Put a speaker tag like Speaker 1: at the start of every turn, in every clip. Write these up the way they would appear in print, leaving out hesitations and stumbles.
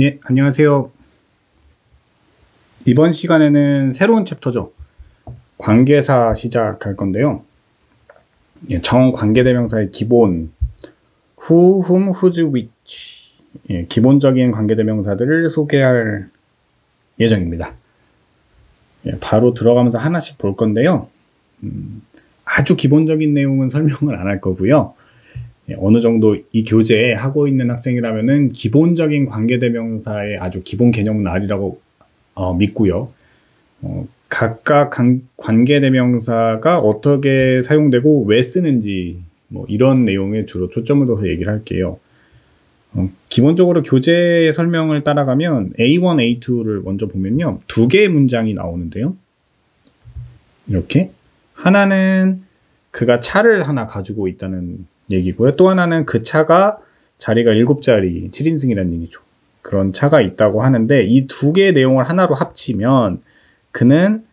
Speaker 1: 예, 안녕하세요. 이번 시간에는 새로운 챕터죠. 관계사 시작할 건데요. 예, 정관계대명사의 기본 who, whom, whose, which 예, 기본적인 관계대명사들을 소개할 예정입니다. 예, 바로 들어가면서 하나씩 볼 건데요. 아주 기본적인 내용은 설명을 안 할 거고요. 예, 어느 정도 이 교재에 하고 있는 학생이라면은 기본적인 관계대명사의 아주 기본 개념은 알이라고 믿고요. 각각 관계대명사가 어떻게 사용되고 왜 쓰는지 뭐 이런 내용에 주로 초점을 둬서 얘기를 할게요. 기본적으로 교재 설명을 따라가면 A1, A2를 먼저 보면요. 두 개의 문장이 나오는데요. 이렇게 하나는 그가 차를 하나 가지고 있다는 얘기고요. 또 하나는 그 차가 자리가 7자리 7인승이라는 얘기죠. 그런 차가 있다고 하는데 이 두 개의 내용을 하나로 합치면 그는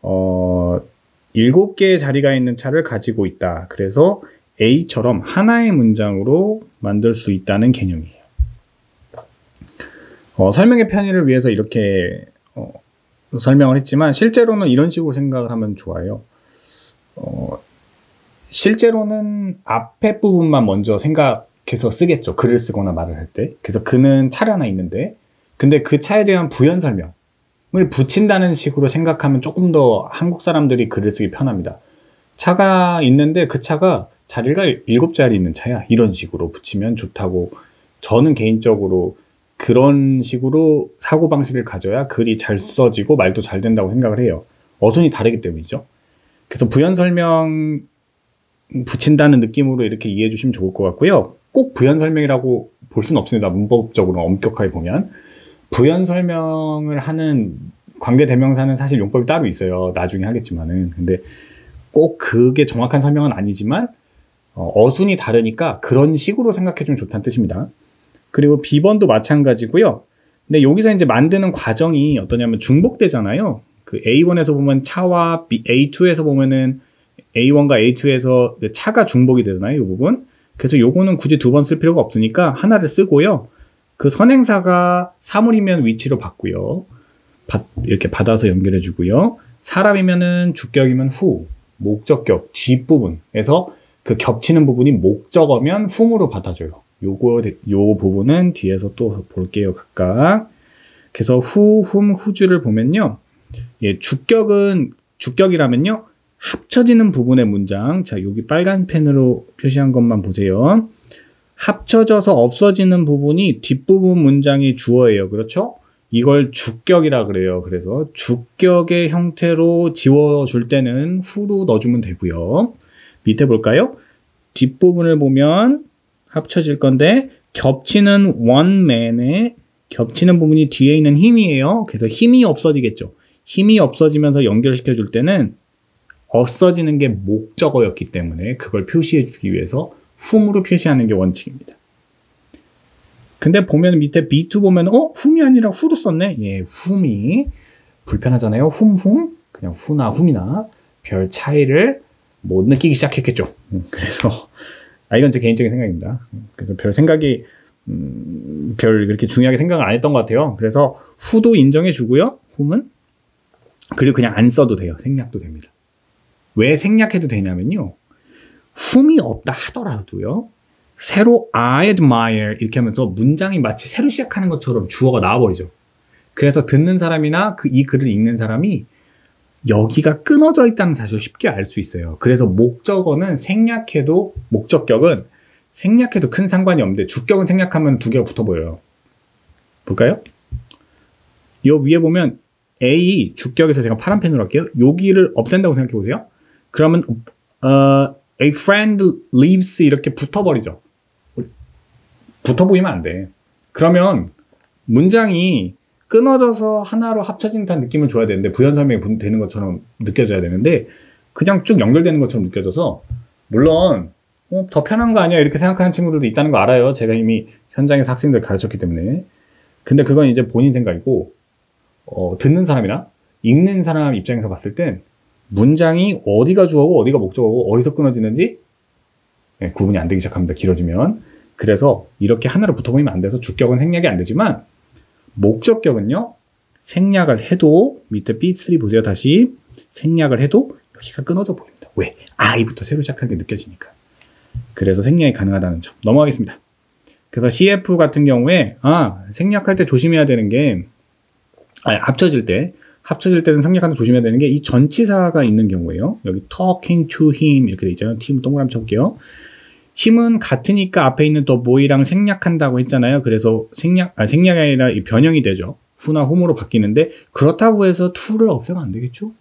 Speaker 1: 7개의 자리가 있는 차를 가지고 있다. 그래서 A처럼 하나의 문장으로 만들 수 있다는 개념이에요. 설명의 편의를 위해서 이렇게 설명을 했지만 실제로는 이런 식으로 생각을 하면 좋아요. 실제로는 앞에 부분만 먼저 생각해서 쓰겠죠. 글을 쓰거나 말을 할 때. 그래서 그는 차를 하나 있는데 근데 그 차에 대한 부연 설명을 붙인다는 식으로 생각하면 조금 더 한국 사람들이 글을 쓰기 편합니다. 차가 있는데 그 차가 자리가 7자리 있는 차야. 이런 식으로 붙이면 좋다고 저는 개인적으로 그런 식으로 사고방식을 가져야 글이 잘 써지고 말도 잘 된다고 생각을 해요. 어순이 다르기 때문이죠. 그래서 부연 설명 붙인다는 느낌으로 이렇게 이해해 주시면 좋을 것 같고요. 꼭 부연 설명이라고 볼 수는 없습니다. 문법적으로 엄격하게 보면. 부연 설명을 하는 관계대명사는 사실 용법이 따로 있어요. 나중에 하겠지만은. 근데 꼭 그게 정확한 설명은 아니지만 어순이 다르니까 그런 식으로 생각해 주면 좋다는 뜻입니다. 그리고 B번도 마찬가지고요. 근데 여기서 이제 만드는 과정이 어떠냐면 중복되잖아요. 그 A1에서 보면 차와 A2에서 보면은 A1과 A2에서 차가 중복이 되잖아요. 이 부분. 그래서 요거는 굳이 두 번 쓸 필요가 없으니까 하나를 쓰고요. 그 선행사가 사물이면 위치로 받고요. 이렇게 받아서 연결해 주고요. 사람이면은 주격이면 who, 목적격 뒷부분에서 그 겹치는 부분이 목적어면 whom으로 받아줘요. 요 부분은 뒤에서 또 볼게요. 각각. 그래서 who, whom, whose를 보면요. 예, 주격이라면요. 합쳐지는 부분의 문장. 자, 여기 빨간 펜으로 표시한 것만 보세요. 합쳐져서 없어지는 부분이 뒷부분 문장이 주어예요. 그렇죠? 이걸 주격이라 그래요. 그래서 주격의 형태로 지워줄 때는 who로 넣어주면 되고요. 밑에 볼까요? 뒷부분을 보면 합쳐질 건데 겹치는 oneman에 겹치는 부분이 뒤에 있는 힘이에요. 그래서 힘이 없어지겠죠. 힘이 없어지면서 연결시켜 줄 때는 없어지는 게 목적어였기 때문에 그걸 표시해 주기 위해서 whom으로 표시하는 게 원칙입니다. 근데 보면 밑에 B2 보면 whom이 아니라 who로 썼네. 예, whom이 불편하잖아요. whom 그냥 who나 whom이나 별 차이를 못 느끼기 시작했겠죠. 그래서 이건 제 개인적인 생각입니다. 그래서 별 생각이 별 그렇게 중요하게 생각을 안 했던 것 같아요. 그래서 who도 인정해 주고요. whom은 그리고 그냥 안 써도 돼요. 생략도 됩니다. 왜 생략해도 되냐면요. whom이 없다 하더라도요. 새로 I admire 이렇게 하면서 문장이 마치 새로 시작하는 것처럼 주어가 나와버리죠. 그래서 듣는 사람이나 이 글을 읽는 사람이 여기가 끊어져 있다는 사실을 쉽게 알 수 있어요. 그래서 목적어는 목적격은 생략해도 큰 상관이 없는데 주격은 생략하면 두 개가 붙어 보여요. 볼까요? 요 위에 보면 A 주격에서 제가 파란 펜으로 할게요. 여기를 없앤다고 생각해 보세요. 그러면 a friend leaves 이렇게 붙어버리죠. 붙어 보이면 안 돼. 그러면 문장이 끊어져서 하나로 합쳐진다는 느낌을 줘야 되는데 부연 설명이 되는 것처럼 느껴져야 되는데 그냥 쭉 연결되는 것처럼 느껴져서 물론 더 편한 거 아니야 이렇게 생각하는 친구들도 있다는 거 알아요. 제가 이미 현장에서 학생들 가르쳤기 때문에. 근데 그건 이제 본인 생각이고 듣는 사람이나 읽는 사람 입장에서 봤을 땐 문장이 어디가 주어고 어디가 목적어고 어디서 끊어지는지 구분이 안 되기 시작합니다. 길어지면. 그래서 이렇게 하나로 붙어보이면 안 돼서 주격은 생략이 안 되지만 목적격은요. 생략을 해도 밑에 B3 보세요. 다시 생략을 해도 여기가 끊어져 보입니다. 왜? I부터 새로 시작하는 게 느껴지니까. 그래서 생략이 가능하다는 점. 넘어가겠습니다. 그래서 CF 같은 경우에 생략할 때 조심해야 되는 게 합쳐질 때는 생략하는 때 조심해야 되는 게 이 전치사가 있는 경우에요. 여기 talking to him 이렇게 돼 있잖아요. 팀 동그라미 쳐볼게요. 힘은 같으니까 앞에 있는 the boy랑 생략한다고 했잖아요. 그래서 생략이 아니라 변형이 되죠. who나 whom으로 바뀌는데 그렇다고 해서 to를 없애면 안 되겠죠?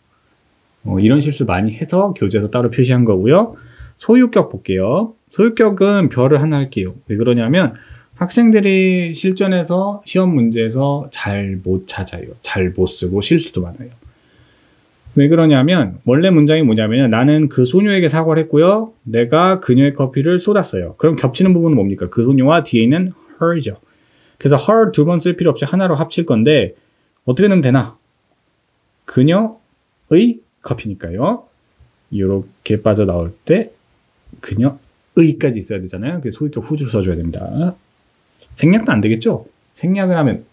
Speaker 1: 이런 실수 많이 해서 교재에서 따로 표시한 거고요. 소유격 볼게요. 소유격은 별을 하나 할게요. 왜 그러냐면 학생들이 실전에서 시험 문제에서 잘 못 찾아요. 잘 못 쓰고 실수도 많아요. 왜 그러냐면 원래 문장이 뭐냐면 나는 그 소녀에게 사과를 했고요. 내가 그녀의 커피를 쏟았어요. 그럼 겹치는 부분은 뭡니까? 그 소녀와 뒤에 있는 her죠. 그래서 her 두 번 쓸 필요 없이 하나로 합칠 건데 어떻게 넣으면 되나? 그녀의 커피니까요. 이렇게 빠져나올 때 그녀의까지 있어야 되잖아요. 그래서 소유격 who를 써줘야 됩니다. 생략도 안 되겠죠? 생략을 하면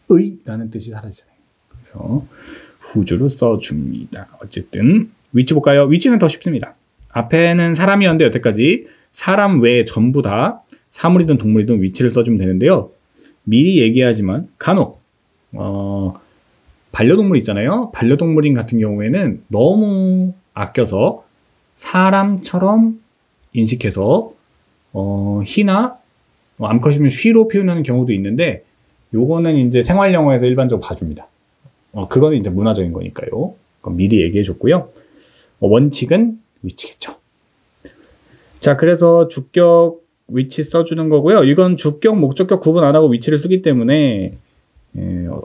Speaker 1: 의라는 뜻이 사라지잖아요. 그래서 who를 써줍니다. 어쨌든 위치 볼까요? 위치는 더 쉽습니다. 앞에는 사람이었는데 여태까지 사람 외에 전부 다 사물이든 동물이든 위치를 써주면 되는데요. 미리 얘기하지만 간혹 반려동물 있잖아요. 반려동물인 같은 경우에는 너무 아껴서 사람처럼 인식해서 he나 암컷이면 she로 표현하는 경우도 있는데 요거는 이제 생활 영어에서 일반적으로 봐줍니다. 그거는 이제 문화적인 거니까요. 미리 얘기해 줬고요. 원칙은 위치겠죠. 자, 그래서 주격 위치 써주는 거고요. 이건 주격, 목적격 구분 안 하고 위치를 쓰기 때문에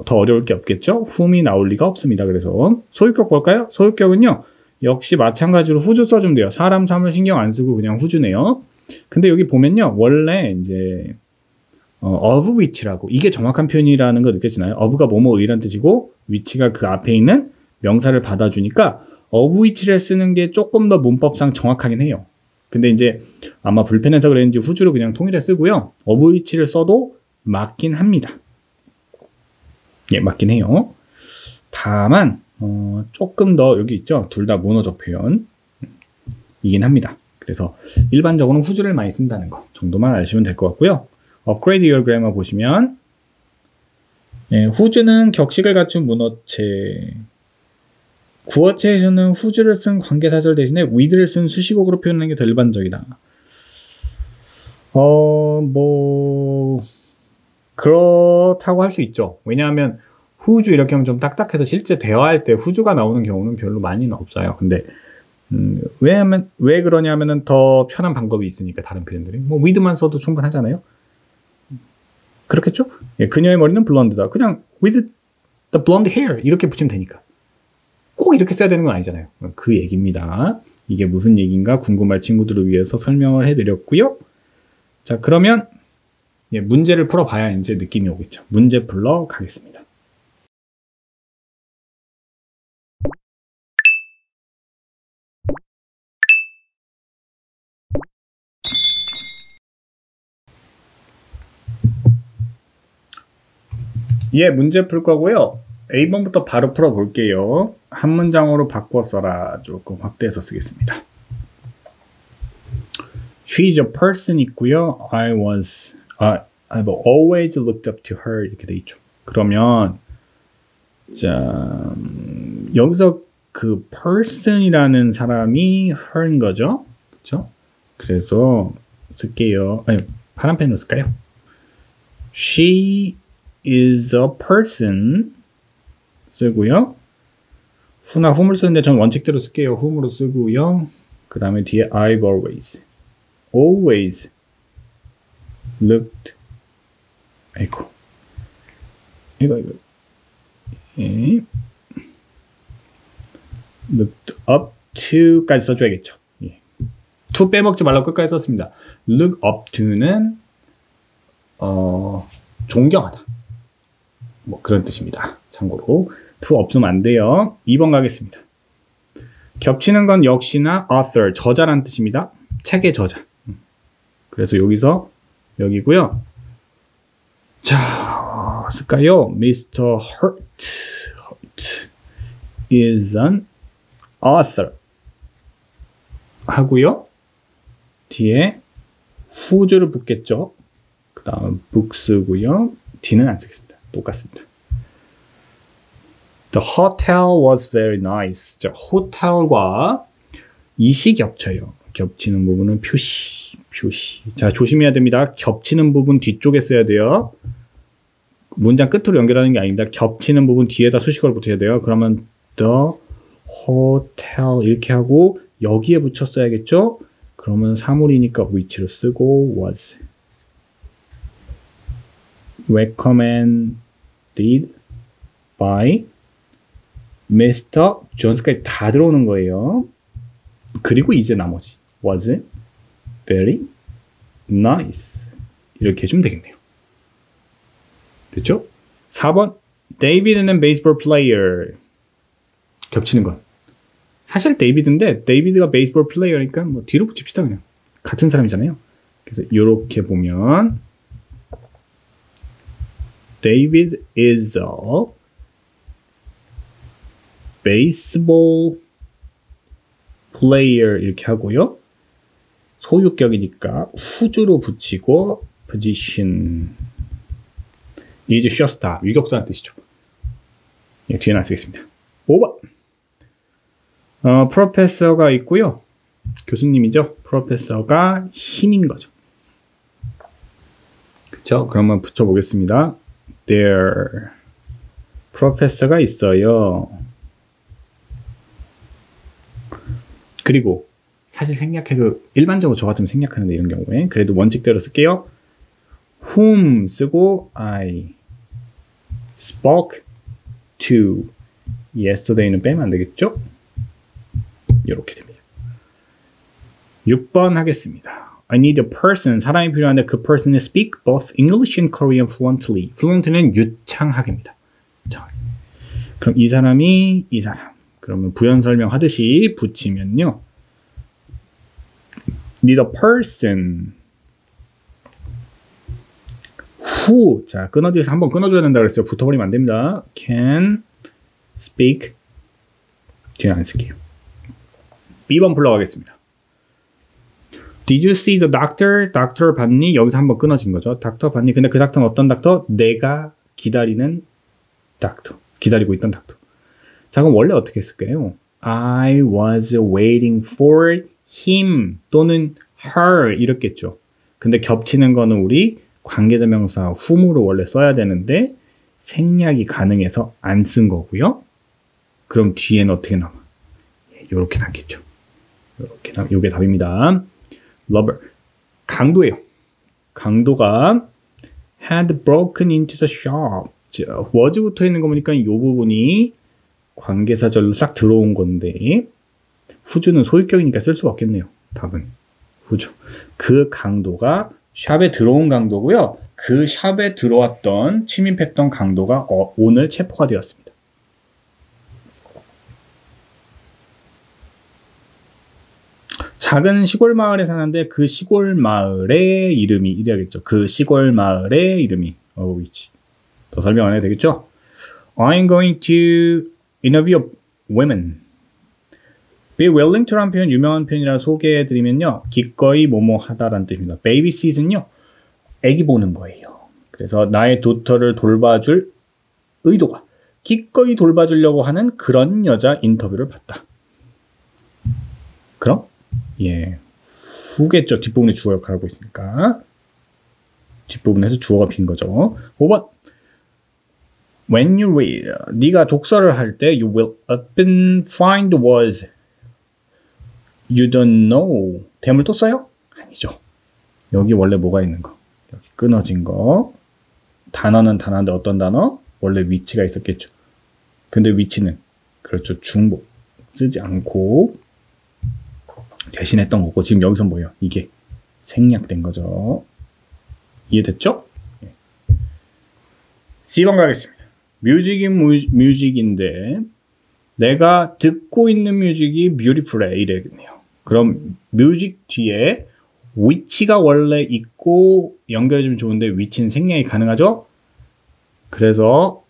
Speaker 1: 더 어려울 게 없겠죠. whom이 나올 리가 없습니다. 그래서 소유격 볼까요? 소유격은요. 역시 마찬가지로 who 써주면 돼요. 사람, 사물 신경 안 쓰고 그냥 who네요. 근데 여기 보면요. 원래 이제 of which라고 이게 정확한 표현이라는 거 느껴지나요? of가 뭐뭐의란 뜻이고 which가 그 앞에 있는 명사를 받아주니까 of which를 쓰는 게 조금 더 문법상 정확하긴 해요. 근데 이제 아마 불편해서 그랬는지 who로 그냥 통일해 쓰고요. of which를 써도 맞긴 합니다. 예, 맞긴 해요. 다만 조금 더 여기 있죠. 둘 다 문어적 표현이긴 합니다. 그래서 일반적으로는 who를 많이 쓴다는 거 정도만 아시면 될 것 같고요. Upgrade Your Grammar 보시면 who는 격식을 갖춘 문어체, 구어체에서는 who를 쓴 관계사절 대신에 with를 쓴 수식어로 표현하는 게 더 일반적이다. 그렇다고 할 수 있죠. 왜냐하면 whose 이렇게 하면 좀 딱딱해서 실제 대화할 때 whose가 나오는 경우는 별로 많이는 없어요. 근데 왜 그러냐면은 더 편한 방법이 있으니까 다른 표현들이 with만 써도 충분하잖아요. 그렇겠죠? 예, 그녀의 머리는 블론드다. 그냥 with the blonde hair 이렇게 붙이면 되니까. 꼭 이렇게 써야 되는 건 아니잖아요. 그 얘기입니다. 이게 무슨 얘기인가 궁금할 친구들을 위해서 설명을 해드렸고요. 자, 그러면 문제를 풀어봐야 이제 느낌이 오겠죠. 문제 풀러 가겠습니다. 문제 풀 거고요. A번부터 바로 풀어볼게요. 한 문장으로 바꿔 써라. 조금 확대해서 쓰겠습니다. She's a person 있고요. I've always looked up to her 이렇게 돼 있죠. 그러면 자 여기서 그 person이라는 사람이 her인 거죠. 그렇죠? 그래서 쓸게요. 파란 펜으로 쓸까요? She is a person 쓰고요. who나 whom을 쓰는데 전 원칙대로 쓸게요. whom으로 쓰고요. 그 다음에 뒤에 I've always looked 이거 looked up to까지 써줘야겠죠. to 빼먹지 말라고 끝까지 썼습니다. look up to는 존경하다. 뭐 그런 뜻입니다. 참고로 to 없으면 안 돼요. 2번 가겠습니다. 겹치는 건 역시나 author, 저자란 뜻입니다. 책의 저자. 그래서 여기서 여기고요. 자, 나왔을까요? Mr. Hurt is an author 하고요. 뒤에 who's를 붙겠죠. 그 다음 books고요. D는 안 쓰겠습니다. 똑같습니다. The hotel was very nice. 자, 호텔과 이시 겹쳐요. 겹치는 부분은 표시. 자, 조심해야 됩니다. 겹치는 부분 뒤쪽에 써야 돼요. 문장 끝으로 연결하는 게 아닙니다. 겹치는 부분 뒤에다 수식어를 붙여야 돼요. 그러면 the hotel 이렇게 하고 여기에 붙여 써야겠죠? 그러면 사물이니까 which로 쓰고 was recommended by Mr. Jones까지 다 들어오는 거예요. 그리고 이제 나머지 was very nice 이렇게 해주면 되겠네요. 됐죠? 4번 데이비드는 베이스볼 플레이어 겹치는 건 사실 데이비드인데 데이비드가 베이스볼 플레이어니까 뭐 뒤로 붙입시다. 그냥 같은 사람이잖아요. 그래서 이렇게 보면 David is a baseball player 이렇게 하고요. 소유격이니까 who's로 붙이고 position is shortstop 유격수라는 뜻이죠. 예, 뒤에는 안 쓰겠습니다. 5번 프로페서가 있고요. 교수님이죠. 프로페서가 힘인 거죠. 그렇죠? 그러면 붙여보겠습니다. There 프로페서가 있어요. 그리고 사실 생략해도 일반적으로 저 같으면 생략하는데 이런 경우에 그래도 원칙대로 쓸게요. whom 쓰고 I spoke to yesterday는 빼면 안 되겠죠? 이렇게 됩니다. 6번 하겠습니다. I need a person. 사람이 필요한데 그 person은 speak both English and Korean fluently. fluent는 유창하게입니다. 그럼 이 사람이 이 사람. 그러면 부연 설명하듯이 붙이면요. need a person who 자 끊어져서 한번 끊어줘야 된다 그랬어요. 붙어버리면 안 됩니다. can speak 뒤에 안 쓸게요. B번 불러가겠습니다. Did you see the doctor? 닥터를 봤니? 여기서 한번 끊어진 거죠. 닥터 봤니? 근데 그 닥터는 어떤 닥터? 내가 기다리는 닥터. 기다리고 있던 닥터. 자, 그럼 원래 어떻게 쓸까요? I was waiting for him 또는 her 이렇겠죠. 근데 겹치는 거는 우리 관계대명사 whom으로 원래 써야 되는데 생략이 가능해서 안 쓴 거고요. 그럼 뒤에는 어떻게 남아? 이렇게 남겠죠. 이게 답입니다. lover 강도예요. 강도가 had broken into the shop. was 붙어 있는 거 보니까 이 부분이 관계사절로 싹 들어온 건데 who's는 소유격이니까 쓸 수가 없겠네요. 답은 who's. 그 강도가 샵에 들어온 강도고요. 그 샵에 들어왔던 침입했던 강도가 오늘 체포가 되었습니다. 작은 시골 마을에 사는데 그 시골 마을의 이름이 이래야겠죠. 그 시골 마을의 이름이 which. 더 설명 안 해도 되겠죠? I'm going to interview women. be willing to라는 표현 유명한 표현이라 소개해드리면요. 기꺼이 뭐뭐 하다라는 뜻입니다. babysit은요. 애기 보는 거예요. 그래서 나의 도터를 돌봐줄 의도가 기꺼이 돌봐주려고 하는 그런 여자 인터뷰를 봤다. 그럼? 예, 후겠죠. 뒷부분에 주어 역할을 하고 있으니까. 뒷부분에서 주어가 빈 거죠. 5번. When you read, 네가 독서를 할 때 you will often find words you don't know. 대물 또 써요? 아니죠. 여기 원래 뭐가 있는 거? 여기 끊어진 거. 단어는 단어인데 어떤 단어? 원래 위치가 있었겠죠. 근데 위치는 그렇죠. 중복 쓰지 않고 대신했던 거고 지금 여기서 뭐예요? 이게 생략된 거죠. 이해됐죠? 네. C번 가겠습니다. 뮤직인 뮤직인데 내가 듣고 있는 뮤직이 beautiful해 이래겠네요. 그럼 뮤직 뒤에 위치가 원래 있고 연결해주면 좋은데 위치는 생략이 가능하죠? 그래서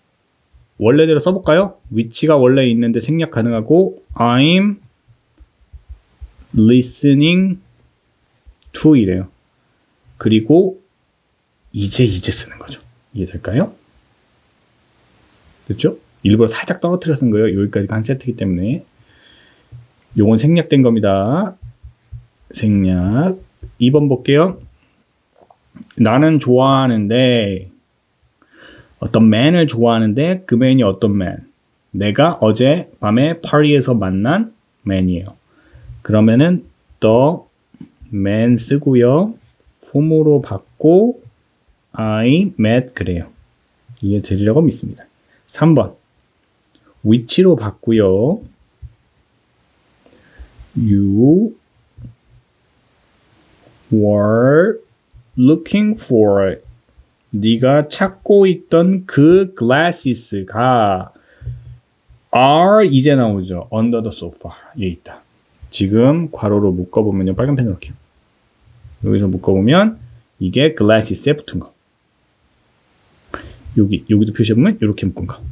Speaker 1: 원래대로 써볼까요? 위치가 원래 있는데 생략 가능하고 I'm listening to 이래요. 그리고 이제 쓰는 거죠. 이해될까요? 됐죠? 일부러 살짝 떨어뜨려 쓴 거예요. 여기까지가 한 세트이기 때문에. 요건 생략된 겁니다. 생략. 2번 볼게요. 나는 좋아하는데 어떤 man을 좋아하는데 그 man이 어떤 man? 내가 어제 밤에 파리에서 만난 man이에요. 그러면은 the man 쓰고요. whom으로 받고 I met 그래요. 이해되리라고 믿습니다. 3번 which로 받고요. You were looking for 네가 찾고 있던 그 glasses가 are 이제 나오죠. under the sofa 에 있다. 지금 괄호로 묶어보면요. 빨간 펜으로 할게요. 여기서 묶어보면 이게 glasses에 붙은 거. 여기도 표시해보면 이렇게 묶은 거.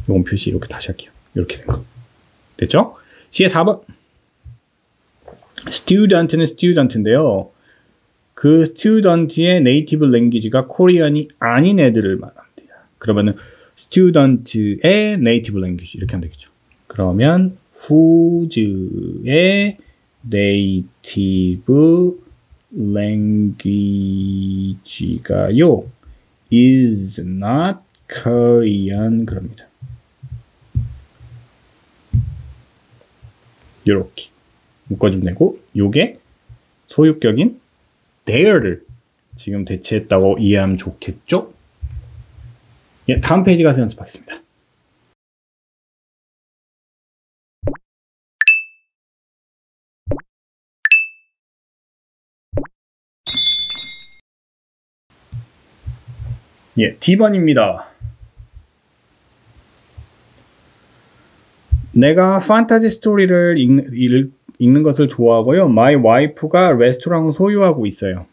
Speaker 1: 요건 표시 이렇게 다시 할게요. 이렇게 된 거. 됐죠? C의 4번. student는 student인데요. 그 student의 네이티브 랭귀지가 코리안이 아닌 애들을 말합니다. 그러면은 student의 네이티브 랭귀지 이렇게 하면 되겠죠. 그러면 whose의 네이티브 랭귀지가요 is not Korean 그럽니다. 이렇게 묶어주면 되고 요게 소유격인 their를 지금 대체했다고 이해하면 좋겠죠? 예, 다음 페이지 가서 연습하겠습니다. 예, D번입니다. 내가 판타지 스토리를 읽는 것을 좋아하고요. My wife가 레스토랑을 소유하고 있어요.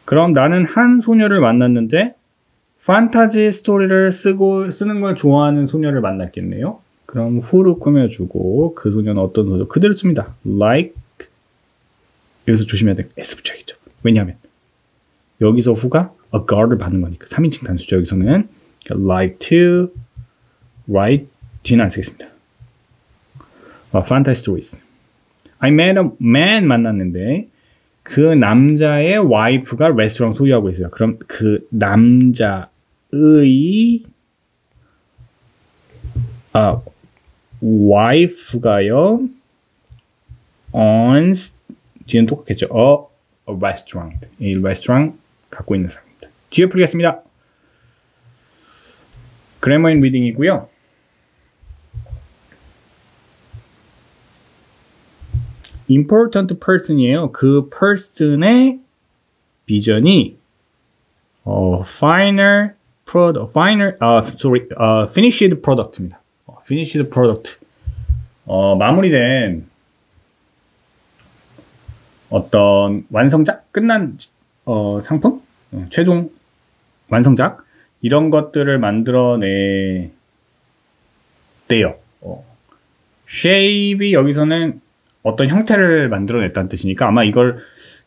Speaker 1: 그럼 나는 한 소녀를 만났는데 판타지 스토리를 쓰는 걸 좋아하는 소녀를 만났겠네요. 그럼 who로 꾸며주고 그 소녀는 어떤 소녀? 그대로 씁니다. Like 여기서 조심해야 돼. S 붙여야겠죠. 왜냐하면 여기서 who가 a girl을 받는 거니까 3인칭 단수죠. 여기서는 like to write 뒤는 안 쓰겠습니다. Fantasy stories. I met a man 만났는데 그 남자의 와이프가 레스토랑 소유하고 있어요. 그럼 그 남자의 와이프가요 on 뒤는 똑같겠죠. a restaurant. 이 레스토랑 갖고 있는 사람입니다. 뒤에 풀겠습니다. 그래머 인 리딩이고요. important person이에요. 그 person의 비전이 finished product입니다. finished product. 마무리된 어떤 완성작, 끝난 상품, 최종 완성작 이런 것들을 만들어내대요. shape이 여기서는 어떤 형태를 만들어냈다는 뜻이니까 아마 이걸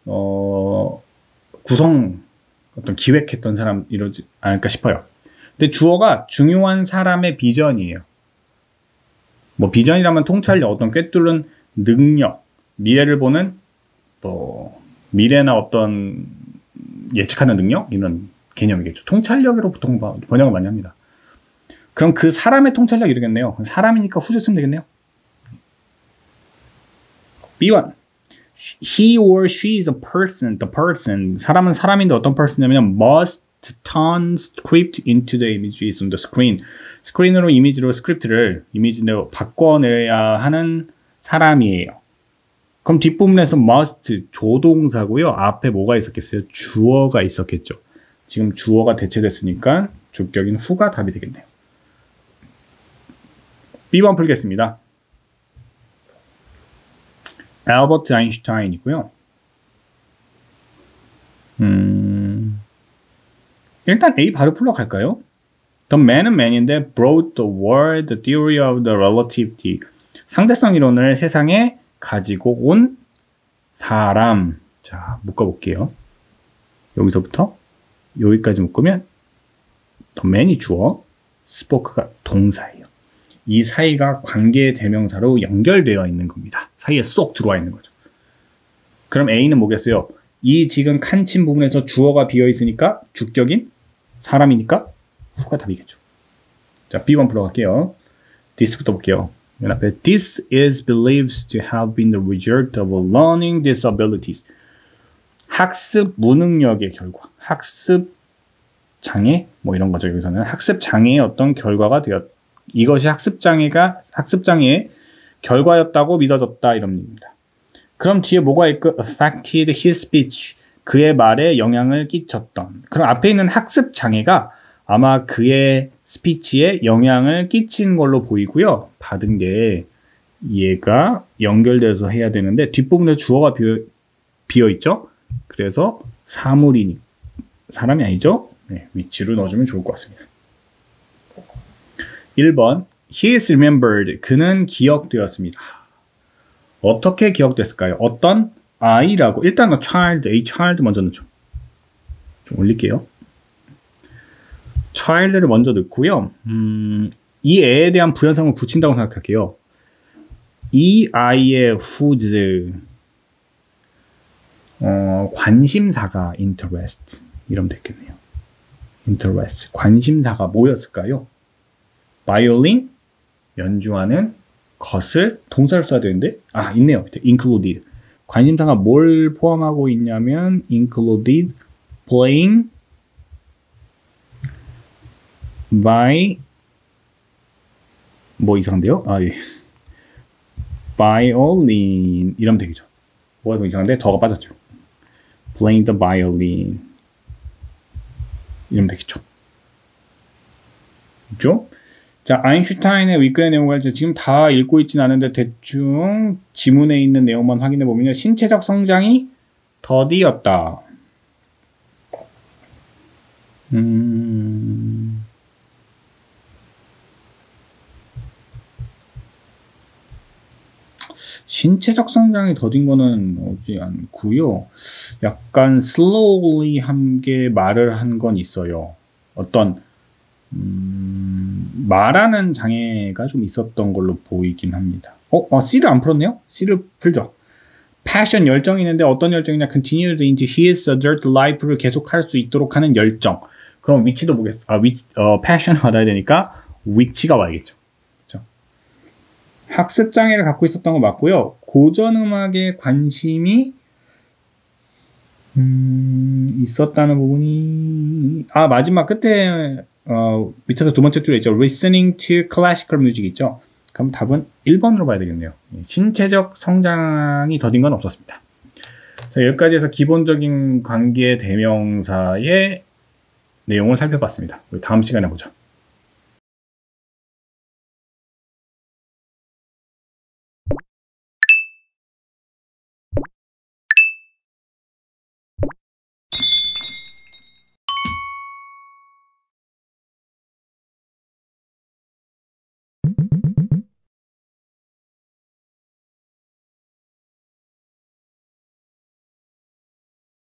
Speaker 1: 어떤 기획했던 사람 이러지 않을까 싶어요. 근데 주어가 중요한 사람의 비전이에요. 뭐 비전이라면 통찰력, 어떤 꿰뚫는 능력, 미래를 보는 미래나 어떤 예측하는 능력 이런 개념이겠죠. 통찰력으로 보통 번역을 많이 합니다. 그럼 그 사람의 통찰력 이러겠네요. 사람이니까 후조 쓰면 되겠네요. B1. He or she is a person. The person. 사람은 사람인데 어떤 person이냐면 must turn script into the images on the screen. 스크린으로 이미지로 스크립트를 이미지로 바꿔내야 하는 사람이에요. 그럼 뒷부분에서 must 조동사고요. 앞에 뭐가 있었겠어요? 주어가 있었겠죠. 지금 주어가 대체됐으니까 주격인 who가 답이 되겠네요. B번 풀겠습니다. 알버트 아인슈타인이고요. 일단 A 바로 풀러 갈까요? The man은 man인데 brought the world the theory of the relativity. 상대성 이론을 세상에 가지고 온 사람. 자, 묶어볼게요. 여기서부터 여기까지 묶으면 the man이 주어, spoke가 동사예요. 이 사이가 관계 대명사로 연결되어 있는 겁니다. 사이에 쏙 들어와 있는 거죠. 그럼 A는 뭐겠어요? 이 지금 칸친 부분에서 주어가 비어 있으니까 주격인 사람이니까 후가 답이겠죠. 자, B1 풀어갈게요. this부터 볼게요. 맨 앞에 This is believed to have been the result of learning disabilities. 학습 무능력의 결과, 학습 장애 뭐 이런 거죠. 여기서는 학습 장애의 어떤 결과가 이것이 학습 장애의 결과였다고 믿어졌다 이런 의미입니다. 그럼 뒤에 뭐가 있고 affected his speech. 그의 말에 영향을 끼쳤던. 그럼 앞에 있는 학습 장애가 아마 그의 스피치에 영향을 끼친 걸로 보이고요. 받은 게 얘가 연결돼서 해야 되는데 뒷부분에 주어가 비어있죠. 그래서 사물이니 사람이 아니죠. 네, 위치로 넣어주면 좋을 것 같습니다. 1번 He is remembered. 그는 기억되었습니다. 어떻게 기억됐을까요? 어떤 아이라고 일단 a child 먼저 넣죠. 좀 올릴게요. child를 먼저 넣고요. 이 애에 대한 부연성을 붙인다고 생각할게요. 이 아이의 whose 관심사가 interest 이러면 되겠네요. interest 관심사가 뭐였을까요? 바이올린 연주하는 것을 동사를 써야 되는데 있네요. 밑에 included 관심사가 뭘 포함하고 있냐면 included playing by 뭐 이상한데요? 예. violin 이러면 되겠죠. 뭐가 더 이상한데 더가 빠졌죠. playing the violin 이러면 되겠죠. 그렇죠? 자, 아인슈타인의 위근의 내용을 지금 다 읽고 있진 않은데 대충 지문에 있는 내용만 확인해 보면요. 신체적 성장이 더디었다. 신체적 성장이 더딘 거는 오지 않고요. 약간 slowly 함께 말을 한 건 있어요. 어떤 말하는 장애가 좀 있었던 걸로 보이긴 합니다. C를 안 풀었네요? C를 풀죠. passion, 열정이 있는데 어떤 열정이냐? continued into his adult life를 계속할 수 있도록 하는 열정. 그럼 위치도 보겠어. passion을 받아야 되니까 위치가 와야겠죠. 그렇죠? 학습 장애를 갖고 있었던 거 맞고요. 고전 음악에 관심이 있었다는 부분이 마지막 끝에 밑에서 두 번째 줄에 있죠. Listening to classical music 있죠. 그럼 답은 1번으로 봐야 되겠네요. 신체적 성장이 더딘 건 없었습니다. 자, 여기까지 해서 기본적인 관계 대명사의 내용을 살펴봤습니다. 우리 다음 시간에 보죠.